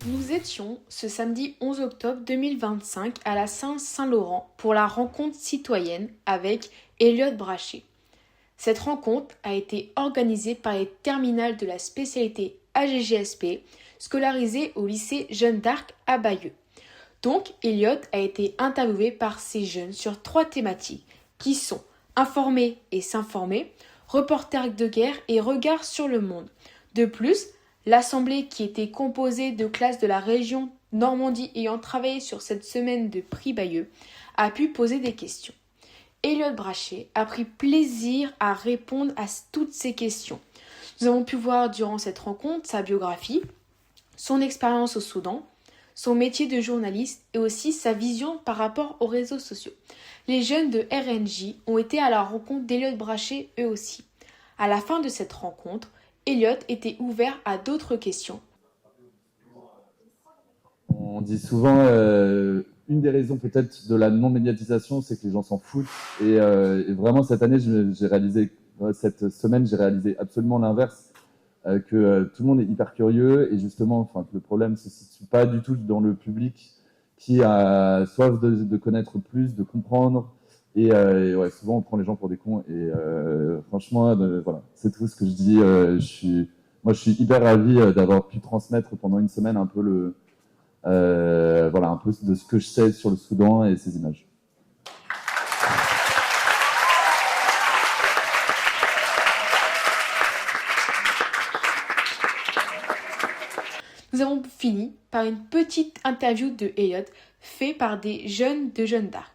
Nous étions ce samedi 11 octobre 2025 à la Saint-Laurent pour la rencontre citoyenne avec Elliot Brachet. Cette rencontre a été organisée par les terminales de la spécialité AGGSP scolarisées au lycée Jeanne d'Arc à Bayeux. Donc, Elliot a été interviewé par ces jeunes sur 3 thématiques qui sont informer et s'informer, reporter de guerre et regard sur le monde. De plus, l'assemblée qui était composée de classes de la région Normandie ayant travaillé sur cette semaine de prix Bayeux a pu poser des questions. Elliot Brachet a pris plaisir à répondre à toutes ces questions. Nous avons pu voir durant cette rencontre sa biographie, son expérience au Soudan, son métier de journaliste et aussi sa vision par rapport aux réseaux sociaux. Les jeunes de RNJ ont été à la rencontre d'Elliot Brachet eux aussi. À la fin de cette rencontre, Elliot était ouvert à d'autres questions. On dit souvent, une des raisons peut-être de la non-médiatisation, c'est que les gens s'en foutent. Et vraiment, cette année, cette semaine, j'ai réalisé absolument l'inverse, que tout le monde est hyper curieux et justement, que le problème ne se situe pas du tout dans le public qui a soif de connaître plus, de comprendre. Et ouais, souvent, on prend les gens pour des cons. Et franchement, voilà, c'est tout ce que je dis. Moi, je suis hyper ravi d'avoir pu transmettre pendant une semaine un peu un peu de ce que je sais sur le Soudan et ses images. Nous avons fini par une petite interview de Elliot faite par des jeunes de Jeanne d'Arc.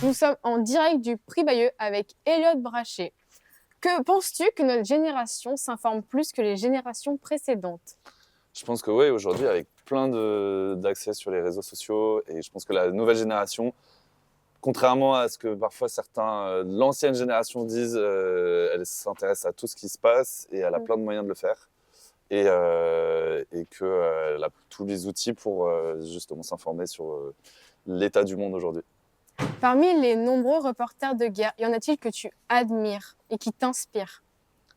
Nous sommes en direct du prix Bayeux avec Elliot Brachet. Que penses-tu que notre génération s'informe plus que les générations précédentes? Je pense que oui, aujourd'hui, avec plein d'accès sur les réseaux sociaux, et je pense que la nouvelle génération, contrairement à ce que parfois certains de l'ancienne génération disent, elle s'intéresse à tout ce qui se passe et elle a plein de moyens de le faire. Et qu'elle a tous les outils pour justement s'informer sur l'état du monde aujourd'hui. Parmi les nombreux reporters de guerre, y en a-t-il que tu admires et qui t'inspirent?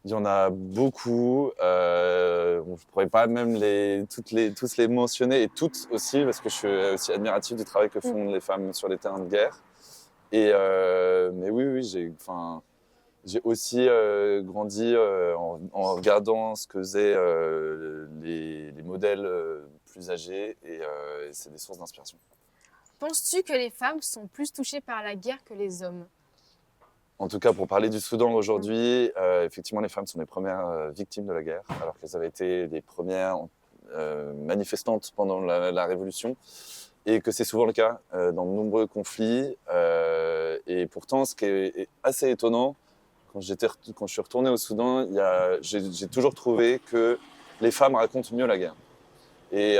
Il y en a beaucoup. Je ne pourrais pas même tous les mentionner, et toutes aussi, parce que je suis aussi admiratif du travail que font les femmes sur les terrains de guerre. Mais oui, j'ai aussi grandi en regardant ce que faisaient les modèles plus âgés, et c'est des sources d'inspiration. Penses-tu que les femmes sont plus touchées par la guerre que les hommes? En tout cas, pour parler du Soudan aujourd'hui, effectivement, les femmes sont les premières victimes de la guerre, alors qu'elles avaient été les premières manifestantes pendant la Révolution, et que c'est souvent le cas dans de nombreux conflits. Et pourtant, ce qui est assez étonnant, quand je suis retourné au Soudan, j'ai toujours trouvé que les femmes racontent mieux la guerre. Et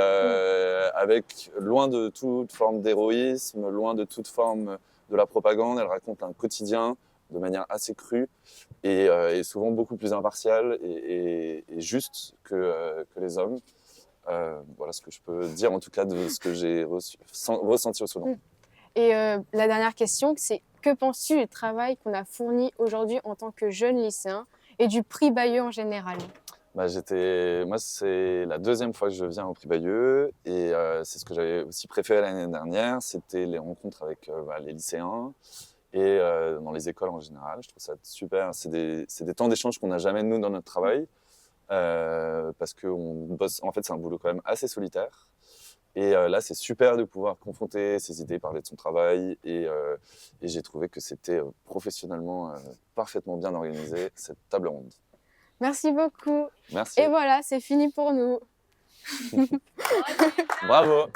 avec, loin de toute forme d'héroïsme, loin de toute forme de la propagande, elles racontent un quotidien de manière assez crue et souvent beaucoup plus impartiale et juste que les hommes. Voilà ce que je peux dire en tout cas de ce que j'ai ressenti au Soudan. Et la dernière question, c'est que penses-tu du travail qu'on a fourni aujourd'hui en tant que jeune lycéen et du prix Bayeux en général? Moi, c'est la deuxième fois que je viens au prix Bayeux et c'est ce que j'avais aussi préféré l'année dernière, c'était les rencontres avec les lycéens et dans les écoles en général. Je trouve ça super. C'est des temps d'échange qu'on n'a jamais nous dans notre travail parce qu'on bosse. En fait, c'est un boulot quand même assez solitaire. Et là, c'est super de pouvoir confronter ses idées, parler de son travail. Et j'ai trouvé que c'était professionnellement parfaitement bien organisé, cette table ronde. Merci beaucoup. Merci. Et voilà, c'est fini pour nous. Bravo.